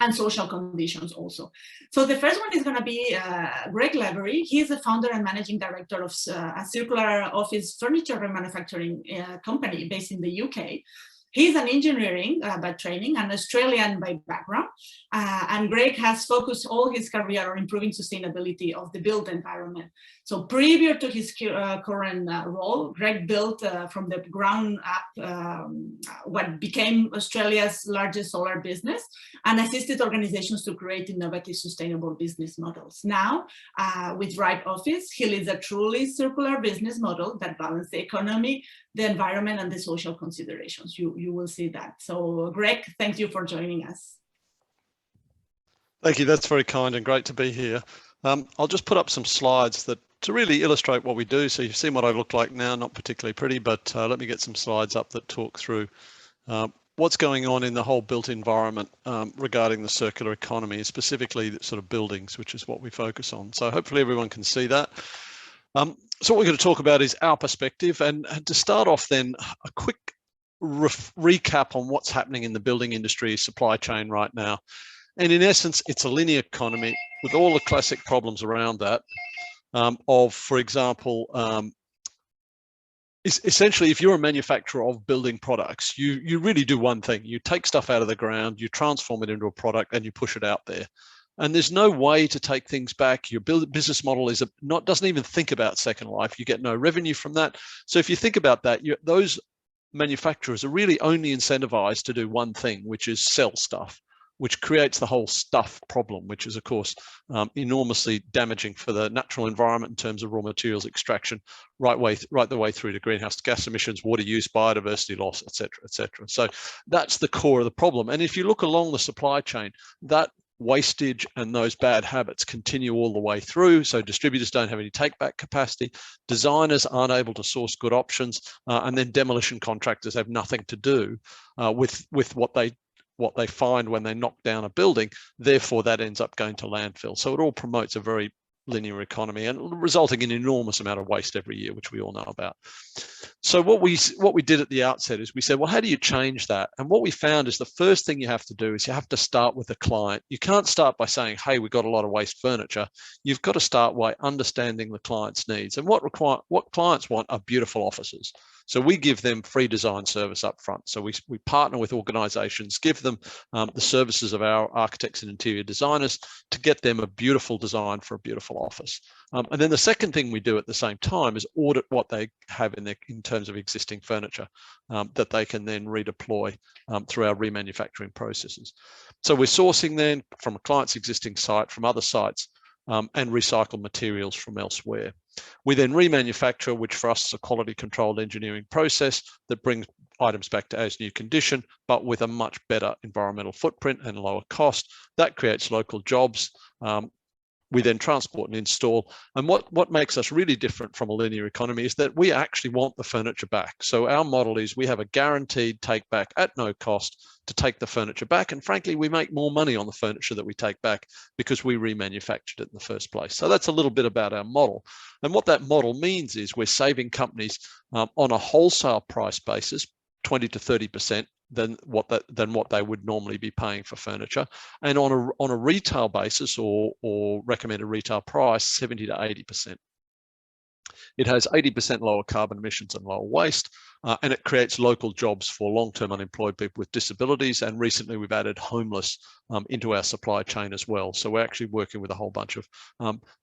and social conditions also. So the first one is going to be Greg Lavery. He is the founder and managing director of a circular office furniture remanufacturing company based in the UK. He's an engineering by training and Australian by background. And Greg has focused all his career on improving sustainability of the built environment. So prior to his current role, Greg built from the ground up what became Australia's largest solar business and assisted organizations to create innovative sustainable business models. Now, with Right Office, he leads a truly circular business model that balances the economy, the environment, and the social considerations. You will see that. So Greg, thank you for joining us. Thank you. That's very kind and great to be here. I'll just put up some slides to really illustrate what we do. So you've seen what I look like now, not particularly pretty, but let me get some slides up that talk through what's going on in the whole built environment regarding the circular economy, specifically the sort of buildings, which is what we focus on. So hopefully everyone can see that. So what we're going to talk about is our perspective, and to start off then, a quick recap on what's happening in the building industry supply chain right now. And in essence, it's a linear economy with all the classic problems around that for example, essentially, if you're a manufacturer of building products, you really do one thing. You take stuff out of the ground, you transform it into a product, and you push it out there. And there's no way to take things back. Your business model doesn't even think about second life. You get no revenue from that. So if you think about that, those manufacturers are really only incentivized to do one thing, which is sell stuff, which creates the whole stuff problem, which is, of course, enormously damaging for the natural environment in terms of raw materials extraction, right the way through to greenhouse gas emissions, water use, biodiversity loss, et cetera, et cetera. So that's the core of the problem. And if you look along the supply chain, that wastage and those bad habits continue all the way through. So distributors don't have any take-back capacity, designers aren't able to source good options, and then demolition contractors have nothing to do with what they find when they knock down a building. Therefore, that ends up going to landfill. So it all promotes a very linear economy and resulting in an enormous amount of waste every year, which we all know about. So what we did at the outset is we said, well, how do you change that? And what we found is the first thing you have to do is you have to start with the client. You can't start by saying, hey, we've got a lot of waste furniture. You've got to start by understanding the client's needs. And what clients want are beautiful offices. So we give them free design service up front. So we partner with organizations, give them the services of our architects and interior designers to get them a beautiful design for a beautiful office. And then the second thing we do at the same time is audit what they have in terms of existing furniture that they can then redeploy through our remanufacturing processes. So we're sourcing then from a client's existing site, from other sites, and recycle materials from elsewhere. We then remanufacture, which for us is a quality controlled engineering process that brings items back to as new condition, but with a much better environmental footprint and lower cost. That creates local jobs. We then transport and install. And what makes us really different from a linear economy is that we actually want the furniture back. So our model is we have a guaranteed take back at no cost to take the furniture back. And frankly, we make more money on the furniture that we take back because we remanufactured it in the first place. So that's a little bit about our model. And what that model means is we're saving companies on a wholesale price basis, 20 to 30%. Than what they would normally be paying for furniture, and on a retail basis or recommended retail price, 70 to 80%. It has 80% lower carbon emissions and lower waste, and it creates local jobs for long-term unemployed people with disabilities. And recently, we've added homeless into our supply chain as well. So we're actually working with a whole bunch of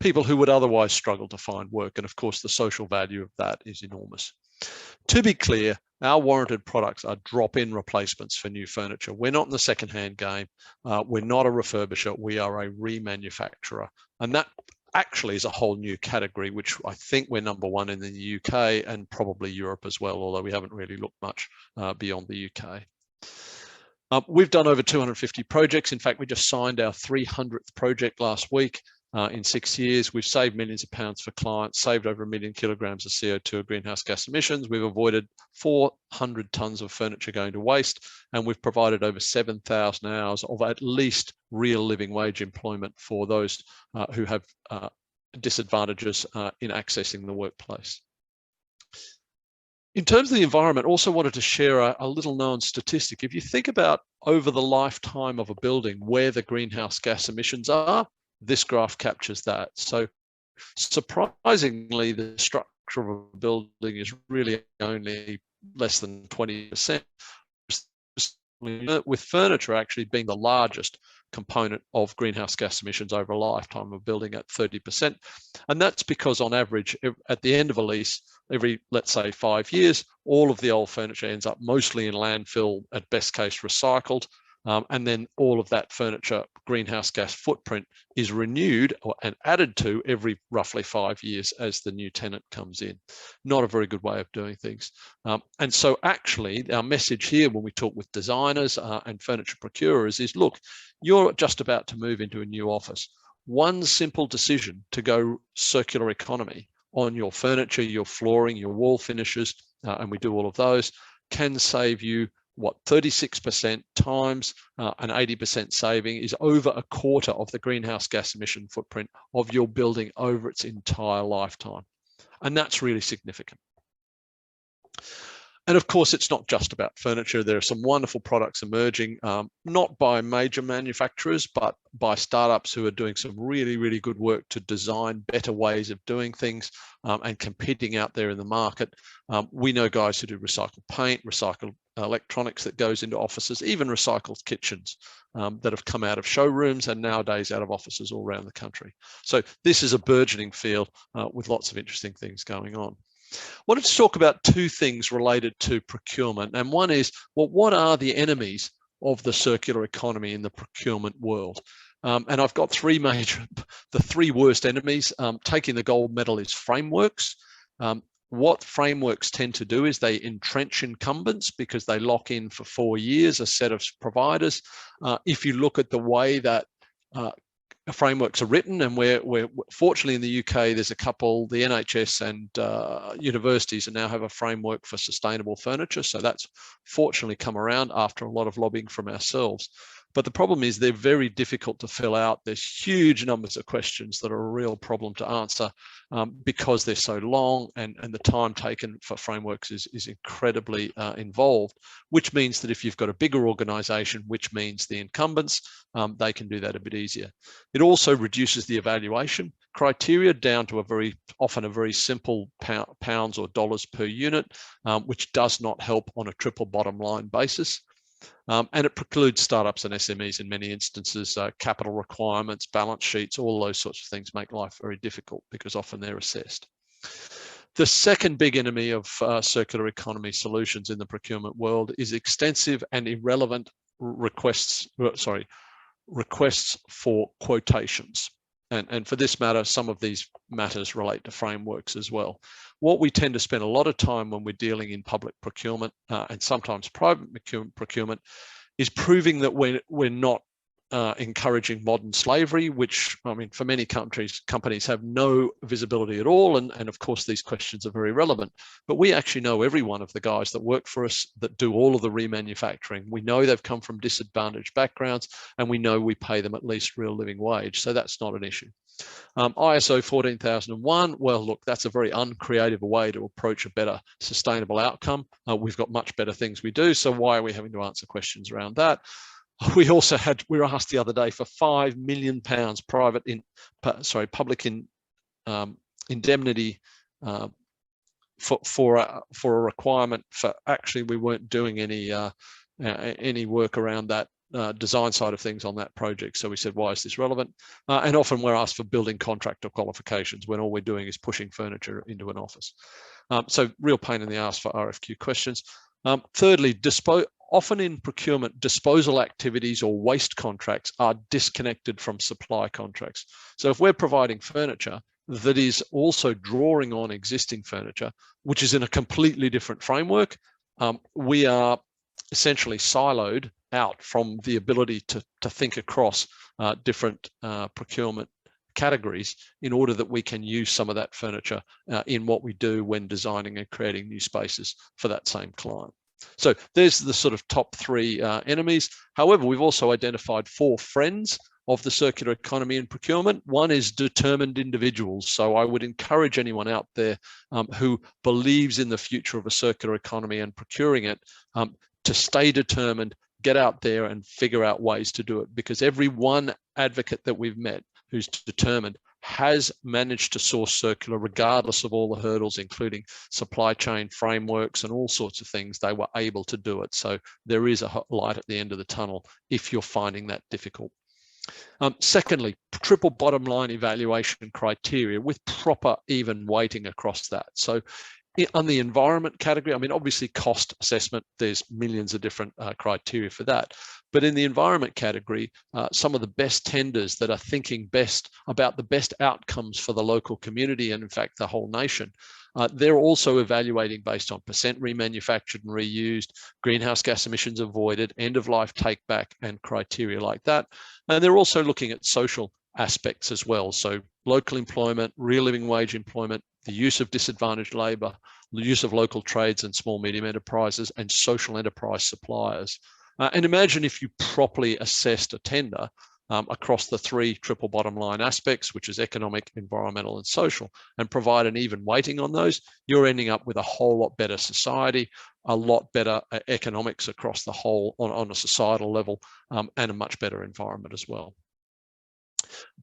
people who would otherwise struggle to find work. And of course, the social value of that is enormous. To be clear, our warranted products are drop-in replacements for new furniture. We're not in the second-hand game. We're not a refurbisher. We are a remanufacturer. And that actually is a whole new category, which I think we're number one in the UK and probably Europe as well, although we haven't really looked much beyond the UK. We've done over 250 projects. In fact, we just signed our 300th project last week. In 6 years, we've saved millions of pounds for clients, saved over 1 million kilograms of CO2 of greenhouse gas emissions. We've avoided 400 tons of furniture going to waste, and we've provided over 7,000 hours of at least real living wage employment for those who have disadvantages in accessing the workplace. In terms of the environment, also wanted to share a little known statistic. If you think about over the lifetime of a building, where the greenhouse gas emissions are, this graph captures that. So surprisingly, the structure of a building is really only less than 20%, with furniture actually being the largest component of greenhouse gas emissions over a lifetime of building at 30%. And that's because on average, at the end of a lease, every, let's say, 5 years, all of the old furniture ends up mostly in landfill, at best case recycled. And then all of that furniture greenhouse gas footprint is renewed and added to every roughly 5 years as the new tenant comes in. Not a very good way of doing things. And so actually our message here when we talk with designers and furniture procurers is, look, you're just about to move into a new office. One simple decision to go circular economy on your furniture, your flooring, your wall finishes, and we do all of those, can save you what, 36% times an 80% saving is over a quarter of the greenhouse gas emission footprint of your building over its entire lifetime. And that's really significant. And of course, it's not just about furniture. There are some wonderful products emerging, not by major manufacturers, but by startups who are doing some really, really good work to design better ways of doing things and competing out there in the market. We know guys who do recycled paint, recycled electronics that goes into offices, even recycled kitchens that have come out of showrooms and nowadays out of offices all around the country. So this is a burgeoning field with lots of interesting things going on. I wanted to talk about two things related to procurement. And one is, well, what are the enemies of the circular economy in the procurement world? And I've got three major, the three worst enemies. Taking the gold medal is frameworks. What frameworks tend to do is they entrench incumbents because they lock in for 4 years a set of providers. If you look at the way that frameworks are written, and we're fortunately in the UK, there's a couple, the NHS and universities now have a framework for sustainable furniture. So that's fortunately come around after a lot of lobbying from ourselves. But the problem is they're very difficult to fill out. There's huge numbers of questions that are a real problem to answer because they're so long, and the time taken for frameworks is incredibly involved, which means that if you've got a bigger organization, which means the incumbents, they can do that a bit easier. It also reduces the evaluation criteria down to often a very simple pounds or dollars per unit, which does not help on a triple bottom line basis. And it precludes startups and SMEs in many instances. Capital requirements, balance sheets, all those sorts of things make life very difficult because often they're assessed. The second big enemy of circular economy solutions in the procurement world is extensive and irrelevant requests for quotations. And for this matter, some of these matters relate to frameworks as well. What we tend to spend a lot of time when we're dealing in public procurement and sometimes private procurement is proving that we're not encouraging modern slavery, which, I mean, for many companies have no visibility at all. And of course, these questions are very relevant. But we actually know every one of the guys that work for us that do all of the remanufacturing. We know they've come from disadvantaged backgrounds, and we know we pay them at least real living wage. So that's not an issue. ISO 14001, well, look, that's a very uncreative way to approach a better sustainable outcome. We've got much better things we do. So why are we having to answer questions around that? We also we were asked the other day for £5 million public indemnity for a requirement for, actually we weren't doing any work around that design side of things on that project. So we said, why is this relevant? And often we're asked for building contractor qualifications when all we're doing is pushing furniture into an office. So real pain in the ass for RFQ questions. Thirdly, often in procurement, disposal activities or waste contracts are disconnected from supply contracts. So if we're providing furniture that is also drawing on existing furniture, which is in a completely different framework, we are essentially siloed out from the ability to think across different procurement categories in order that we can use some of that furniture in what we do when designing and creating new spaces for that same client. So there's the sort of top three enemies. However, we've also identified 4 friends of the circular economy in procurement. One is determined individuals. So I would encourage anyone out there who believes in the future of a circular economy and procuring it to stay determined, get out there and figure out ways to do it, because every one advocate that we've met who's determined has managed to source circular regardless of all the hurdles, including supply chain frameworks and all sorts of things. They were able to do it. So there is a light at the end of the tunnel if you're finding that difficult. Secondly, triple bottom line evaluation criteria with proper even weighting across that. So on the environment category, I mean, obviously cost assessment, there's millions of different criteria for that. But in the environment category, some of the best tenders that are thinking best about the best outcomes for the local community and in fact the whole nation, they're also evaluating based on percent remanufactured and reused, greenhouse gas emissions avoided, end of life take back and criteria like that. And they're also looking at social aspects as well. So local employment, real living wage employment, the use of disadvantaged labour, the use of local trades and small medium enterprises and social enterprise suppliers. And imagine if you properly assessed a tender across the three triple bottom line aspects, which is economic, environmental and social, and provide an even weighting on those, you're ending up with a whole lot better society, a lot better economics across the whole on a societal level, and a much better environment as well.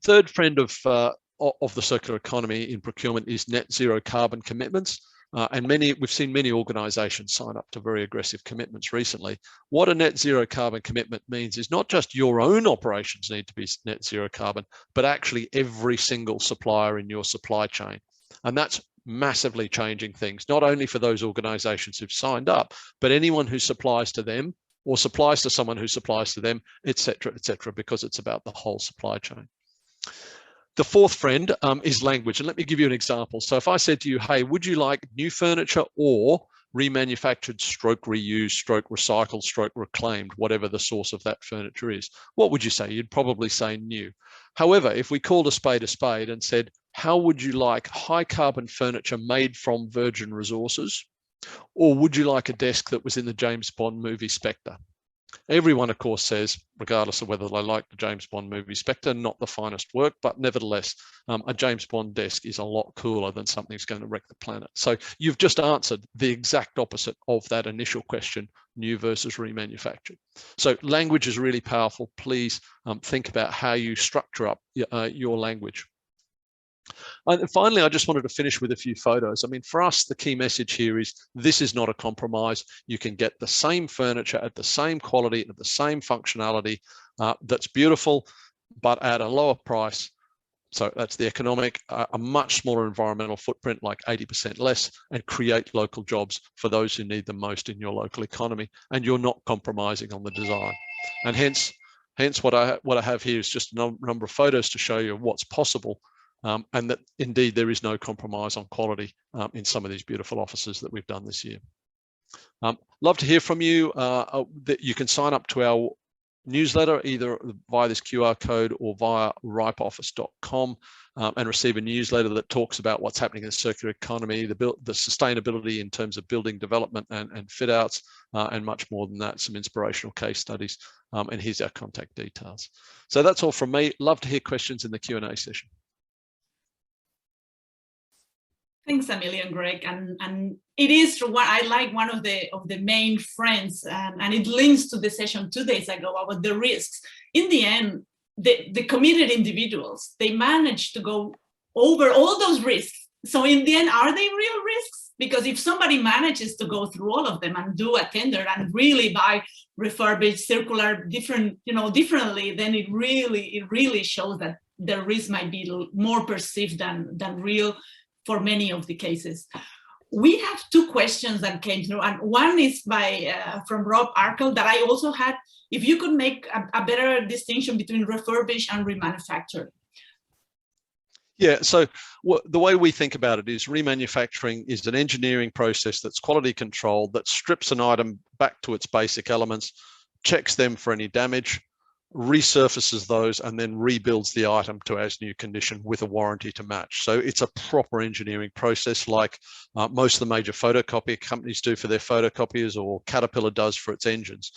Third friend of the circular economy in procurement is net zero carbon commitments. And we've seen many organizations sign up to very aggressive commitments recently. What a net zero carbon commitment means is not just your own operations need to be net zero carbon, but actually every single supplier in your supply chain. And that's massively changing things, not only for those organizations who've signed up, but anyone who supplies to them or supplies to someone who supplies to them, et cetera, because it's about the whole supply chain. The fourth friend is language. And let me give you an example. So if I said to you, hey, would you like new furniture or remanufactured, stroke reused, stroke recycled, stroke reclaimed, whatever the source of that furniture is, what would you say? You'd probably say new. However, if we called a spade and said, how would you like high carbon furniture made from virgin resources? Or would you like a desk that was in the James Bond movie Spectre? Everyone, of course, says, regardless of whether they like the James Bond movie Spectre, not the finest work, but nevertheless, a James Bond desk is a lot cooler than something that's going to wreck the planet. So you've just answered the exact opposite of that initial question, new versus remanufactured. So language is really powerful. Please think about how you structure up your language. And finally, I just wanted to finish with a few photos. I mean, for us, the key message here is this is not a compromise. You can get the same furniture at the same quality, at the same functionality that's beautiful, but at a lower price. So that's the economic, a much smaller environmental footprint, like 80% less, and create local jobs for those who need them most in your local economy. And you're not compromising on the design. And hence what I have here is just a number of photos to show you what's possible. And that indeed there is no compromise on quality in some of these beautiful offices that we've done this year. Love to hear from you. That you can sign up to our newsletter either via this QR code or via ripeoffice.com and receive a newsletter that talks about what's happening in the circular economy, the sustainability in terms of building development and fit outs, and much more than that, some inspirational case studies. And here's our contact details. So that's all from me. Love to hear questions in the Q&A session. Thanks a million, Greg. And it is what I like, one of the main friends, and it links to the session 2 days ago about the risks. In the end, the committed individuals, they manage to go over all those risks. So in the end, are they real risks? Because if somebody manages to go through all of them and do a tender and really buy refurbished, circular, differently, then it really shows that the risk might be more perceived than real for many of the cases. We have 2 questions that came through, and one is from Rob Arkell that I also had. If you could make a better distinction between refurbished and remanufactured. Yeah, so the way we think about it is remanufacturing is an engineering process that's quality controlled, that strips an item back to its basic elements, checks them for any damage, resurfaces those, and then rebuilds the item to as new condition with a warranty to match. So it's a proper engineering process, like most of the major photocopier companies do for their photocopiers, or Caterpillar does for its engines.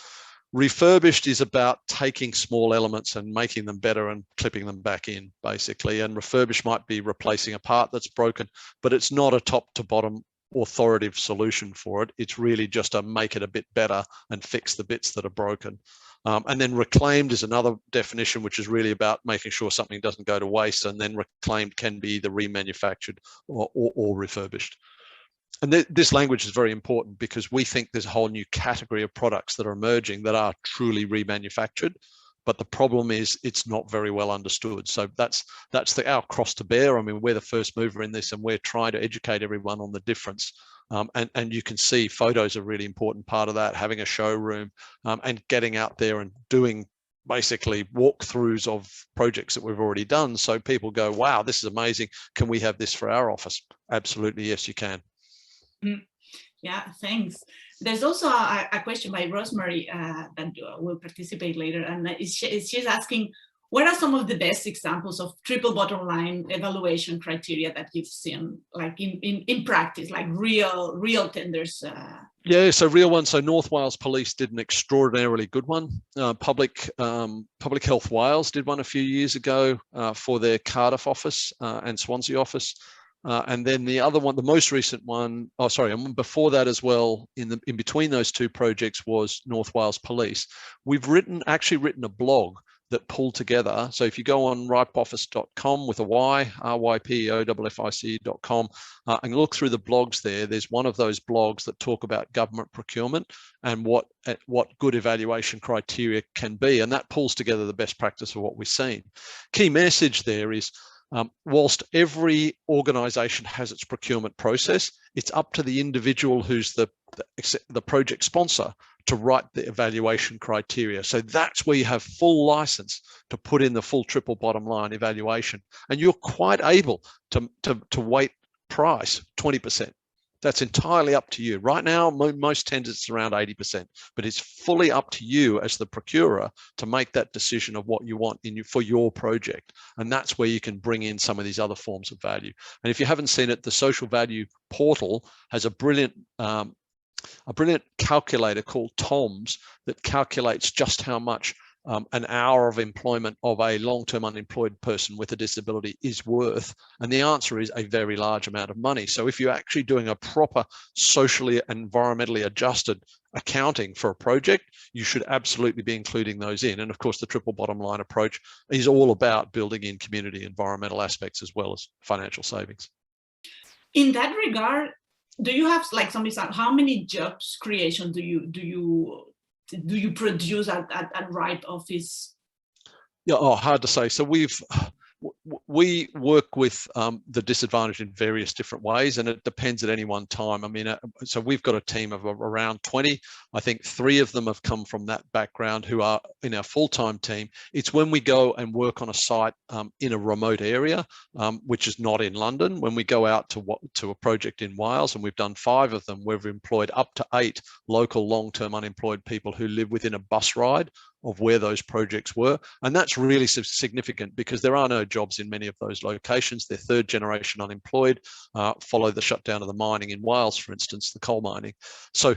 Refurbished is about taking small elements and making them better and clipping them back in, basically. And refurbished might be replacing a part that's broken, but it's not a top to bottom authoritative solution for it. It's really just to make it a bit better and fix the bits that are broken. And then reclaimed is another definition, which is really about making sure something doesn't go to waste. And then reclaimed can be either remanufactured or refurbished. And this language is very important because we think there's a whole new category of products that are emerging that are truly remanufactured. But the problem is it's not very well understood. So that's our cross to bear. I mean, we're the first mover in this, and we're trying to educate everyone on the difference. And you can see photos are a really important part of that, having a showroom and getting out there and doing basically walkthroughs of projects that we've already done. So people go, wow, this is amazing. Can we have this for our office? Absolutely, yes, you can. Yeah, thanks. There's also a question by Rosemary that will participate later, and she's asking, what are some of the best examples of triple bottom line evaluation criteria that you've seen, like in practice, like real tenders? Yeah, so real ones. So North Wales Police did an extraordinarily good one. Public Health Wales did one a few years ago for their Cardiff office and Swansea office. And then the other one, the most recent one, before that as well, in between those two projects was North Wales Police. We've actually written a blog that pulled together. So if you go on rypoffice.com with a Y, rypoffice.com, and look through the blogs there's one of those blogs that talk about government procurement and what good evaluation criteria can be. And that pulls together the best practice of what we've seen. Key message there is, whilst every organisation has its procurement process, it's up to the individual who's the project sponsor to write the evaluation criteria. So that's where you have full license to put in the full triple bottom line evaluation. And you're quite able to weight price 20%. That's entirely up to you. Right now, most tenders it's around 80%, but it's fully up to you as the procurer to make that decision of what you want for your project. And that's where you can bring in some of these other forms of value. And if you haven't seen it, the social value portal has a brilliant calculator called TOMS that calculates just how much an hour of employment of a long-term unemployed person with a disability is worth. And the answer is a very large amount of money. So if you're actually doing a proper socially, environmentally adjusted accounting for a project, you should absolutely be including those in. And of course, the triple bottom line approach is all about building in community environmental aspects as well as financial savings. In that regard, do you have like some example? How many jobs creation do you produce at RIPE office? Yeah, hard to say. So we work with the disadvantaged in various different ways, and it depends at any one time. I mean, so we've got a team of around 20. I think 3 of them have come from that background who are in our full-time team. It's when we go and work on a site in a remote area, which is not in London. When we go out to a project in Wales, and we've done 5 of them, we've employed up to 8 local long-term unemployed people who live within a bus ride of where those projects were. And that's really significant because there are no jobs in many of those locations. They're 3rd generation unemployed, follow the shutdown of the mining in Wales, for instance, the coal mining. So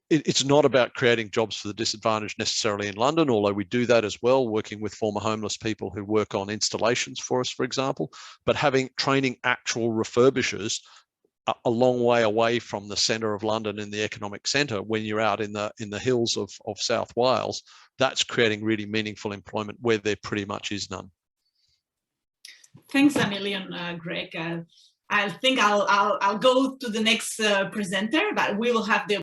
it's not about creating jobs for the disadvantaged necessarily in London, although we do that as well, working with former homeless people who work on installations for us, for example, but training actual refurbishers a long way away from the centre of London in the economic centre. When you're out in the hills of South Wales, that's creating really meaningful employment where there pretty much is none. Thanks a million, Greg. I think I'll go to the next presenter, but we will have the